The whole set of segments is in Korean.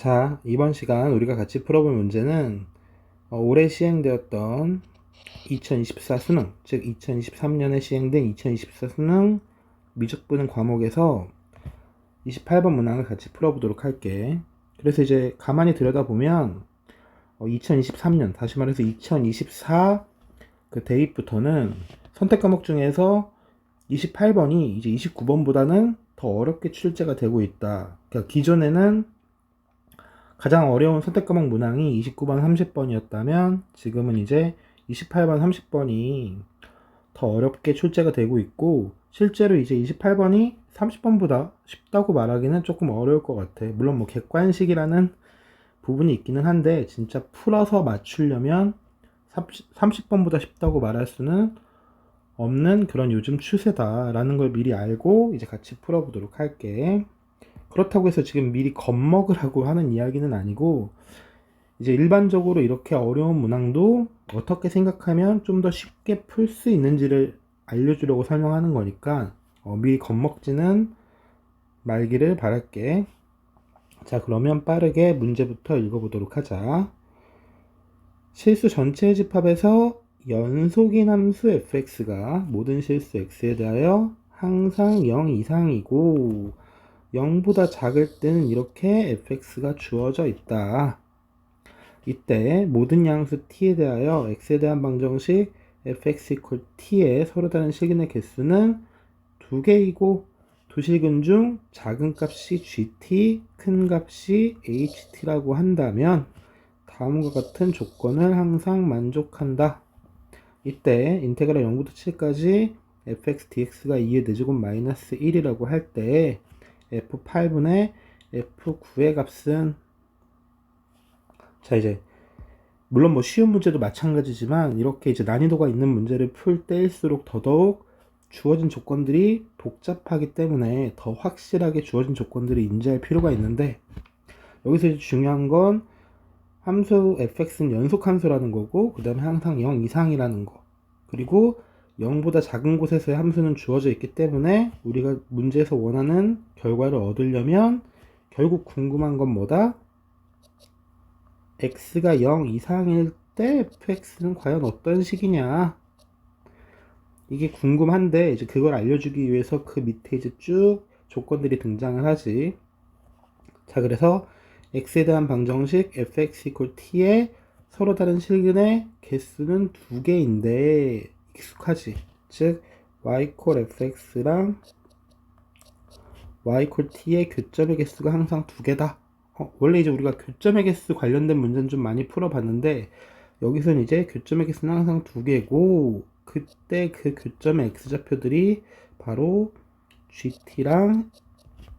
자, 이번 시간 우리가 같이 풀어볼 문제는 올해 시행되었던 2024 수능, 즉 2023년에 시행된 2024 수능 미적분은 과목에서 28번 문항을 같이 풀어보도록 할게. 그래서 이제 가만히 들여다보면 2023년, 다시 말해서 2024 그 대입부터는 선택 과목 중에서 28번이 이제 29번보다는 더 어렵게 출제가 되고 있다. 그러니까 기존에는 가장 어려운 선택 과목 문항이 29번, 30번이었다면 지금은 이제 28번, 30번이 더 어렵게 출제가 되고 있고, 실제로 이제 28번이 30번보다 쉽다고 말하기는 조금 어려울 것 같아. 물론 뭐 객관식이라는 부분이 있기는 한데 진짜 풀어서 맞추려면 30번보다 쉽다고 말할 수는 없는 그런 요즘 추세다라는 걸 미리 알고 이제 같이 풀어보도록 할게. 그렇다고 해서 지금 미리 겁먹으라고 하는 이야기는 아니고, 이제 일반적으로 이렇게 어려운 문항도 어떻게 생각하면 좀 더 쉽게 풀 수 있는지를 알려주려고 설명하는 거니까 미리 겁먹지는 말기를 바랄게. 자, 그러면 빠르게 문제부터 읽어보도록 하자. 실수 전체의 집합에서 연속인 함수 fx가 모든 실수 x에 대하여 항상 0 이상이고 0보다 작을 때는 이렇게 fx가 주어져 있다. 이때 모든 양수 t에 대하여 x에 대한 방정식 fx t의 서로 다른 실근의 개수는 2개이고 두 실근 중 작은 값이 gt, 큰 값이 ht라고 한다면 다음과 같은 조건을 항상 만족한다. 이때 인테그랄 0부터 7까지 fx dx가 2의 4제곱 마이너스 1이라고 할 때 f8분의 f9의 값은, 자 이제 물론 뭐 쉬운 문제도 마찬가지지만 이렇게 이제 난이도가 있는 문제를 풀 때일수록 더더욱 주어진 조건들이 복잡하기 때문에 더 확실하게 주어진 조건들을 인지할 필요가 있는데, 여기서 이제 중요한 건 함수 fx는 연속 함수라는 거고, 그 다음에 항상 0 이상이라는 거, 그리고 0보다 작은 곳에서의 함수는 주어져 있기 때문에 우리가 문제에서 원하는 결과를 얻으려면 결국 궁금한 건 뭐다? x가 0 이상일 때 fx는 과연 어떤 식이냐, 이게 궁금한데 이제 그걸 알려주기 위해서 그 밑에 이제 쭉 조건들이 등장을 하지. 자, 그래서 x에 대한 방정식 fx t의 서로 다른 실근의 개수는 2개인데 익숙하지. 즉 y fx랑 y t의 교점의 개수가 항상 2개다. 원래 이제 우리가 교점의 개수 관련된 문제는 좀 많이 풀어봤는데, 여기서는 이제 교점의 개수는 항상 2개고 그때 그 교점의 x좌표들이 바로 gt랑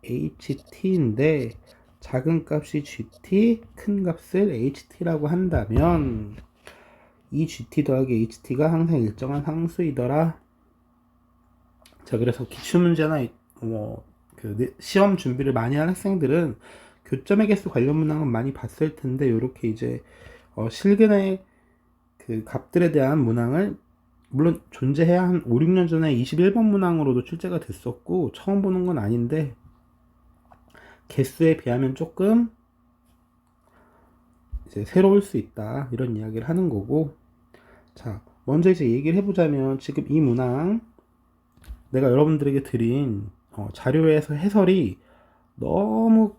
ht인데, 작은 값이 gt, 큰 값을 ht라고 한다면 이 gt 더하기 ht가 항상 일정한 상수이더라. 자, 그래서 기출문제나 그 시험 준비를 많이 한 학생들은 교점의 개수 관련 문항은 많이 봤을 텐데, 이렇게 이제 실근의 그 값들에 대한 문항을 물론 존재해야 한 5, 6년 전에 21번 문항으로도 출제가 됐었고 처음 보는 건 아닌데, 개수에 비하면 조금 이제 새로울 수 있다, 이런 이야기를 하는 거고. 자, 먼저 이제 얘기를 해보자면 지금 이 문항 내가 여러분들에게 드린 자료에서 해설이 너무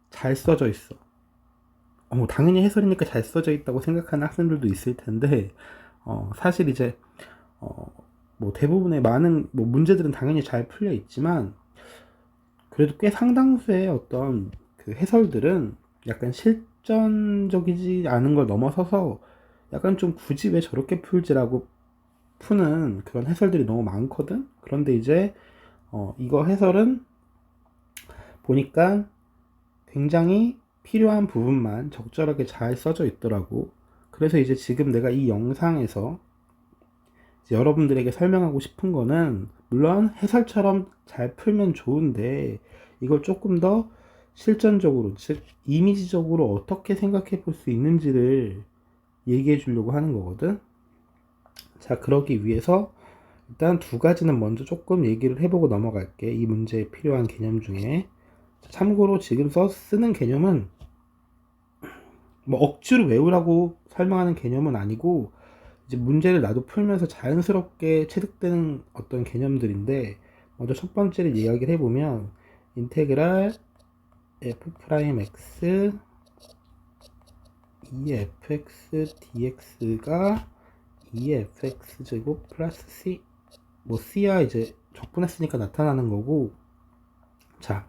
잘 써져 있어. 당연히 해설이니까 잘 써져 있다고 생각하는 학생들도 있을 텐데, 사실 이제 뭐 대부분의 많은 뭐 문제들은 당연히 잘 풀려 있지만, 그래도 꽤 상당수의 어떤 그 해설들은 약간 실전적이지 않은 걸 넘어서서 약간 좀 굳이 왜 저렇게 풀지라고 푸는 그런 해설들이 너무 많거든. 그런데 이제 이거 해설은 보니까 굉장히 필요한 부분만 적절하게 잘 써져 있더라고. 그래서 이제 지금 내가 이 영상에서 이제 여러분들에게 설명하고 싶은 거는, 물론 해설처럼 잘 풀면 좋은데 이걸 조금 더 실전적으로, 즉 이미지적으로 어떻게 생각해 볼 수 있는지를 얘기해 주려고 하는 거거든. 자, 그러기 위해서 일단 두 가지는 먼저 조금 얘기를 해보고 넘어갈게. 이 문제에 필요한 개념 중에. 참고로 지금 쓰는 개념은 뭐 억지로 외우라고 설명하는 개념은 아니고 이제 문제를 나도 풀면서 자연스럽게 체득되는 어떤 개념들인데, 먼저 첫 번째를 이야기를 해보면 인테그랄 f 프라임 x fx dx가 2fx 제곱 플러스 c, 뭐 c야 이제 적분했으니까 나타나는 거고. 자,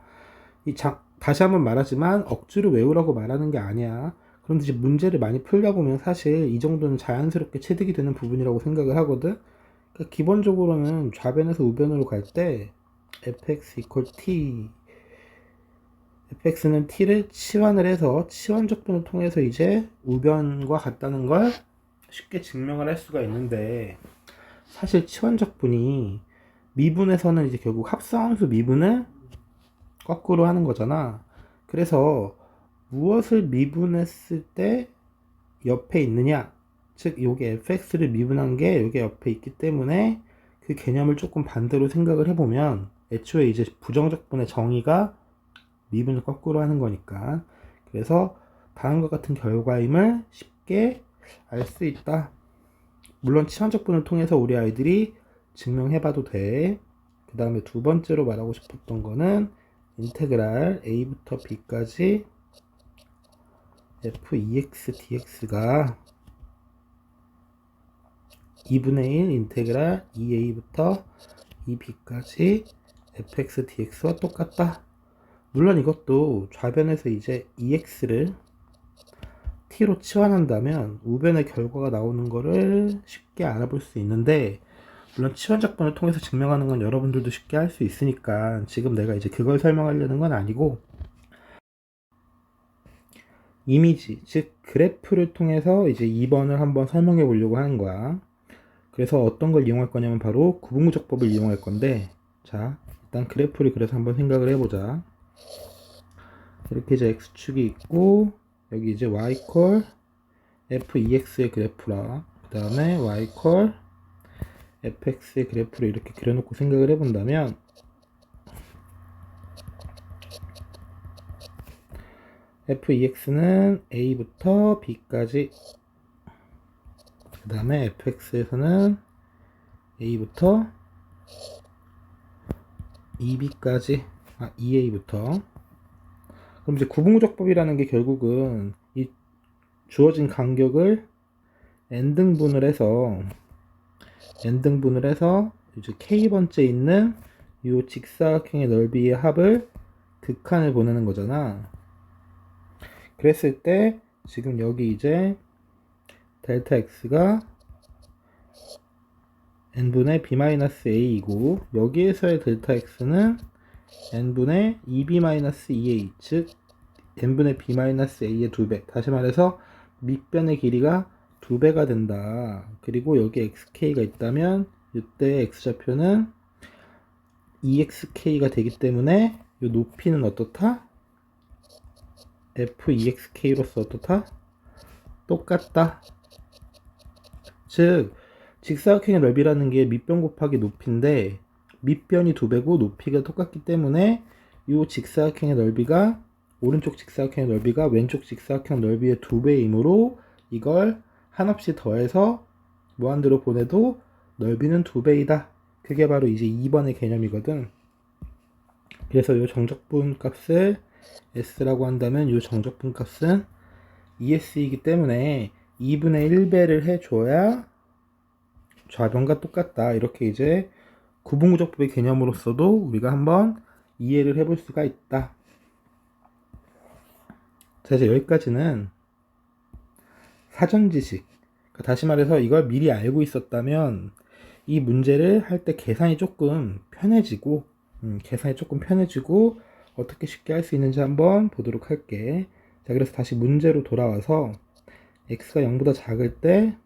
다시 한번 말하지만 억지로 외우라고 말하는 게 아니야. 그런데 이제 문제를 많이 풀다 보면 사실 이 정도는 자연스럽게 체득이 되는 부분이라고 생각을 하거든. 그러니까 기본적으로는 좌변에서 우변으로 갈 때 fx equal t, fx는 t를 치환을 해서 치환적분을 통해서 이제 우변과 같다는 걸 쉽게 증명을 할 수가 있는데, 사실 치환적분이 미분에서는 이제 결국 합성함수 미분을 거꾸로 하는 거잖아. 그래서 무엇을 미분했을 때 옆에 있느냐, 즉 요게 fx를 미분한 게 요게 옆에 있기 때문에 그 개념을 조금 반대로 생각을 해보면 애초에 이제 부정적분의 정의가 미분을 거꾸로 하는 거니까, 그래서 다음과 같은 결과임을 쉽게 알 수 있다. 물론 치환적분을 통해서 우리 아이들이 증명해봐도 돼. 그 다음에 두 번째로 말하고 싶었던 거는 인테그랄 a부터 b까지 f2x dx가 2분의 1 인테그랄 2a부터 2b까지 fx dx와 똑같다. 물론 이것도 좌변에서 이제 2x를 t로 치환한다면 우변의 결과가 나오는 거를 쉽게 알아볼 수 있는데, 물론 치환적분을 통해서 증명하는 건 여러분들도 쉽게 할 수 있으니까 지금 내가 이제 그걸 설명하려는 건 아니고, 이미지, 즉 그래프를 통해서 이제 2번을 한번 설명해 보려고 하는 거야. 그래서 어떤 걸 이용할 거냐면 바로 구분구조법을 이용할 건데, 자 일단 그래프를 그래서 한번 생각을 해보자. 이렇게 이제 x축이 있고 여기 이제 y 콜 f2x의 그래프라, 그 다음에 y 콜 fx의 그래프를 이렇게 그려놓고 생각을 해본다면, f2x는 a부터 b까지, 그 다음에 fx에서는 a부터 2b까지, 2a부터. 그럼 이제 구분구조법이라는 게 결국은 이 주어진 간격을 n등분을 해서 이제 k번째 있는 이 직사각형의 넓이의 합을 극한을 보내는 거잖아. 그랬을 때 지금 여기 이제 델타 x가 n분의 b-a이고 여기에서의 델타 x는 n분의 2b-2a, 즉 n분의 b-a의 2배. 다시 말해서 밑변의 길이가 2배가 된다. 그리고 여기 xk가 있다면 이때 x좌표는 2xk가 되기 때문에 이 높이는 어떻다? f2xk로서 어떻다? 똑같다. 즉 직사각형의 넓이라는 게 밑변 곱하기 높이인데 밑변이 2배고 높이가 똑같기 때문에 이 직사각형의 넓이가, 오른쪽 직사각형의 넓이가 왼쪽 직사각형 넓이의 2배이므로 이걸 한없이 더해서 무한대로 보내도 넓이는 2배이다. 그게 바로 이제 2번의 개념이거든. 그래서 이 정적분 값을 s라고 한다면 이 정적분 값은 ES이기 때문에 2분의 1배를 해줘야 좌변과 똑같다. 이렇게 이제 구분구조법의 개념으로서도 우리가 한번 이해를 해볼 수가 있다. 자, 이제 여기까지는 사전 지식. 그러니까 다시 말해서 이걸 미리 알고 있었다면 이 문제를 할 때 계산이 조금 편해지고, 어떻게 쉽게 할 수 있는지 한번 보도록 할게. 자, 그래서 다시 문제로 돌아와서 x가 0보다 작을 때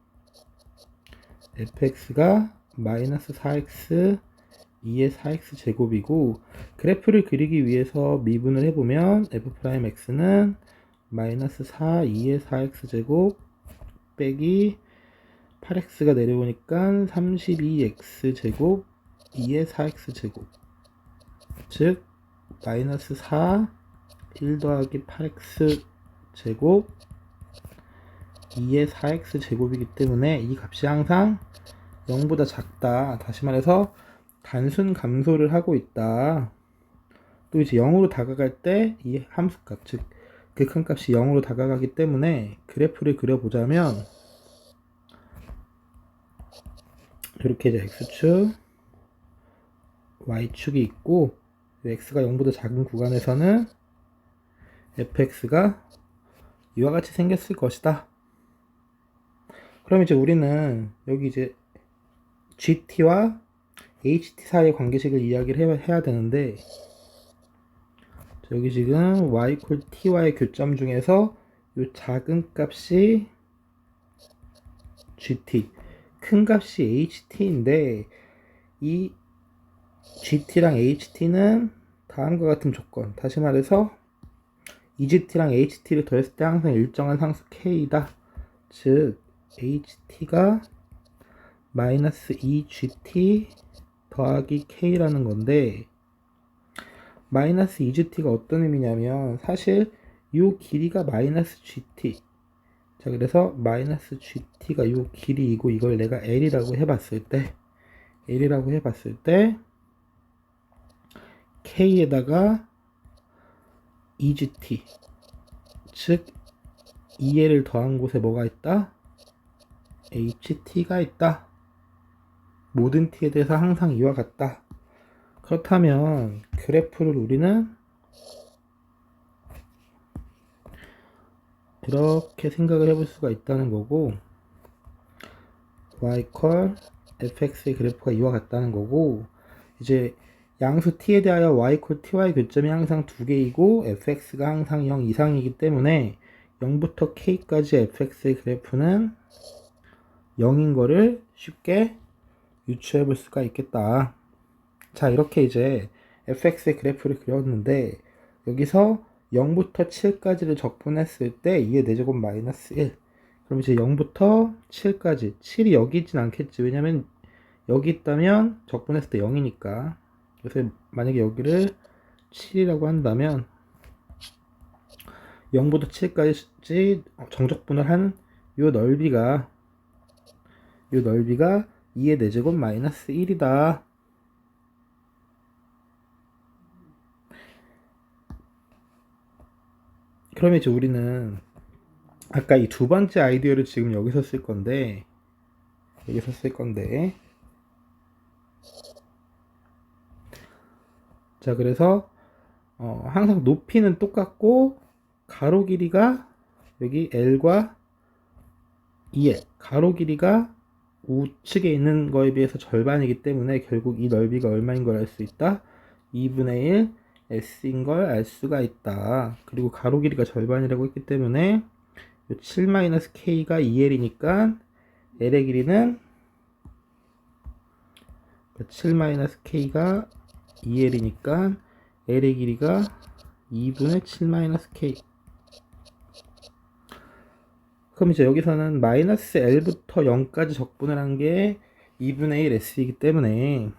fx가 마이너스 4x 2의 4x 제곱이고, 그래프를 그리기 위해서 미분을 해보면 f'x는 마이너스 4 2의 4x 제곱 빼기 8x가 내려오니까 32x 제곱 2의 4x 제곱, 즉 마이너스 4 1 더하기 8x 제곱 2의 4x 제곱이기 때문에 이 값이 항상 0보다 작다. 다시 말해서 단순 감소를 하고 있다. 또 이제 0으로 다가갈 때 이 함수값, 즉 극한값이 0으로 다가가기 때문에 그래프를 그려보자면 이렇게 이제 x축, y축이 있고 x가 0보다 작은 구간에서는 fx가 이와 같이 생겼을 것이다. 그럼 이제 우리는 여기 이제 GT와 HT 사이의 관계식을 이야기를 해야 되는데, 여기 지금 y equal t와의 교점 중에서 이 작은 값이 GT, 큰 값이 HT인데 이 GT랑 HT는 다음과 같은 조건, 다시 말해서 EGT랑 HT를 더했을 때 항상 일정한 상수 K이다. 즉 HT가 마이너스 2GT 더하기 K라는 건데, 마이너스 2GT가 어떤 의미냐면 사실 이 길이가 마이너스 GT, 자 그래서 마이너스 GT가 이 길이이고 이걸 내가 L이라고 해봤을 때 K에다가 EGT, 즉 2L을 더한 곳에 뭐가 있다? HT가 있다. 모든 T에 대해서 항상 이와 같다. 그렇다면 그래프를 우리는 이렇게 생각을 해볼 수가 있다는 거고, y 컬 fx의 그래프가 이와 같다는 거고, 이제 양수 t에 대하여 y 콜 ty의 교점이 항상 두 개이고 fx가 항상 0 이상이기 때문에 0부터 k까지 fx의 그래프는 0인 거를 쉽게 유추해 볼 수가 있겠다. 자, 이렇게 이제 fx의 그래프를 그렸는데 여기서 0부터 7까지를 적분했을 때 2의 4제곱 마이너스 1. 그럼 이제 0부터 7까지, 7이 여기 있진 않겠지. 왜냐면 여기 있다면 적분했을 때 0이니까. 그래서 만약에 여기를 7이라고 한다면 0부터 7까지 정적분을 한 요 넓이가 2의 4제곱 마이너스 1이다. 그러면 이제 우리는 아까 이 두 번째 아이디어를 지금 여기서 쓸 건데 자 그래서 항상 높이는 똑같고 가로 길이가 여기 L과 2L, 가로 길이가 우측에 있는 거에 비해서 절반이기 때문에 결국 이 넓이가 얼마인 걸 알 수 있다. 2분의 1 S인 걸 알 수가 있다. 그리고 가로 길이가 절반이라고 했기 때문에 7-K가 2L이니까 L의 길이는 7-K가 2L이니까 L의 길이가 2분의 7-K. 그럼 이제 여기서는 마이너스 L부터 0까지 적분을 한 게 2분의 1 S이기 때문에,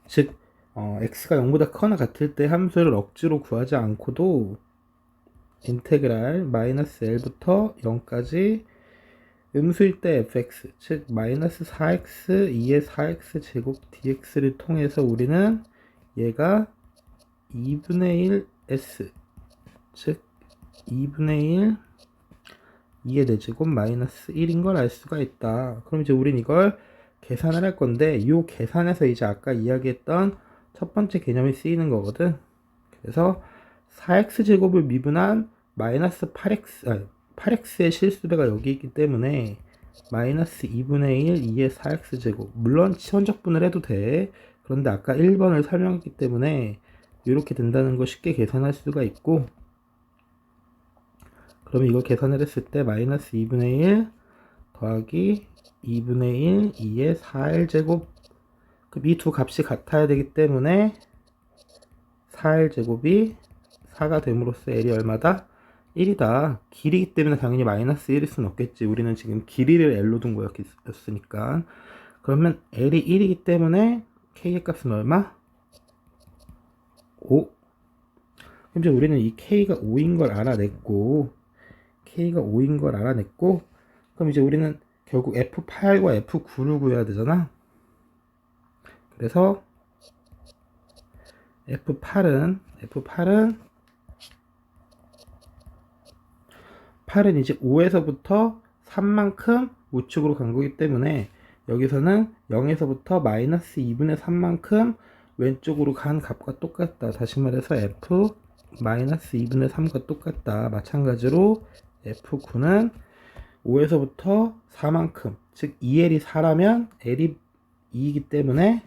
즉 x가 0보다 커나 같을 때 함수를 억지로 구하지 않고도 인테그랄 마이너스 L부터 0까지 음수일 때 fx, 즉 마이너스 4x 2의 4x 제곱 dx를 통해서 우리는 얘가 2분의 1 s, 즉 2분의 1 2의 4제곱 마이너스 1인 걸 알 수가 있다. 그럼 이제 우린 이걸 계산을 할 건데, 이 계산에서 이제 아까 이야기했던 첫 번째 개념이 쓰이는 거거든. 그래서 4x 제곱을 미분한 마이너스 8x의 실수배가 여기 있기 때문에 마이너스 2분의 1 2의 4x 제곱, 물론 치원적분을 해도 돼. 그런데 아까 1번을 설명했기 때문에 이렇게 된다는 거 쉽게 계산할 수가 있고, 그러면 이걸 계산을 했을 때 마이너스 2분의 1 더하기 2분의 1 2의 4L 제곱, 그럼 이 두 값이 같아야 되기 때문에 4L 제곱이 4가 됨으로써 L이 얼마다? 1이다. 길이기 때문에 당연히 마이너스 1일 수는 없겠지. 우리는 지금 길이를 L로 둔 거였으니까. 그러면 L이 1이기 때문에 K의 값은 얼마? 5. 그럼 이제 우리는 이 K가 5인 걸 알아냈고, K가 5인 걸 알아냈고, 그럼 이제 우리는 결국 F8과 F9를 구해야 되잖아. 그래서 F8은 8은 이제 5에서부터 3만큼 우측으로 간 거기 때문에 여기서는 0에서부터 마이너스 2분의 3만큼 왼쪽으로 간 값과 똑같다. 다시 말해서 F 마이너스 2분의 3과 똑같다. 마찬가지로 F9는 5에서부터 4만큼, 즉 2L이 4라면 L이 2이기 때문에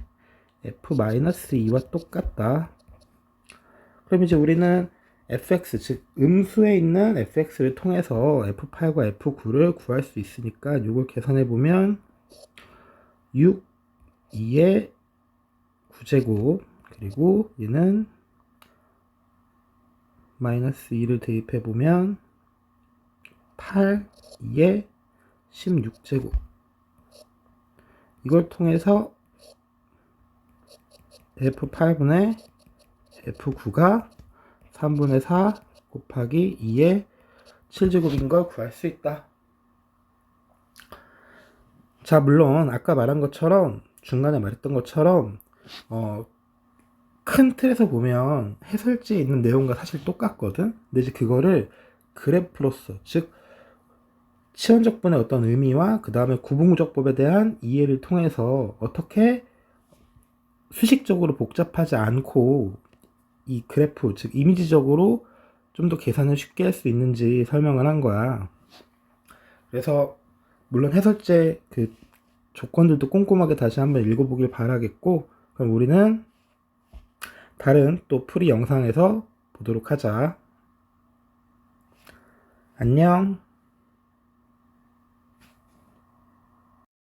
F 마이너스 2와 똑같다. 그럼 이제 우리는 fx, 즉 음수에 있는 fx를 통해서 f8과 f9를 구할 수 있으니까 이걸 계산해 보면 6, 2의 9제곱, 그리고 얘는 마이너스 2를 대입해 보면 8, 2의 16제곱. 이걸 통해서 f8분의 f9가 3분의 4 곱하기 2의 7제곱인 걸 구할 수 있다. 자, 물론 아까 말한 것처럼, 중간에 말했던 것처럼 큰 틀에서 보면 해설지에 있는 내용과 사실 똑같거든. 근데 이제 그거를 그래프로서, 즉 치환적분의 어떤 의미와 그 다음에 구분구조법에 대한 이해를 통해서 어떻게 수식적으로 복잡하지 않고 이 그래프, 즉 이미지적으로 좀 더 계산을 쉽게 할 수 있는지 설명을 한 거야. 그래서 물론 해설제 그 조건들도 꼼꼼하게 다시 한번 읽어보길 바라겠고, 그럼 우리는 다른 또 풀이 영상에서 보도록 하자. 안녕.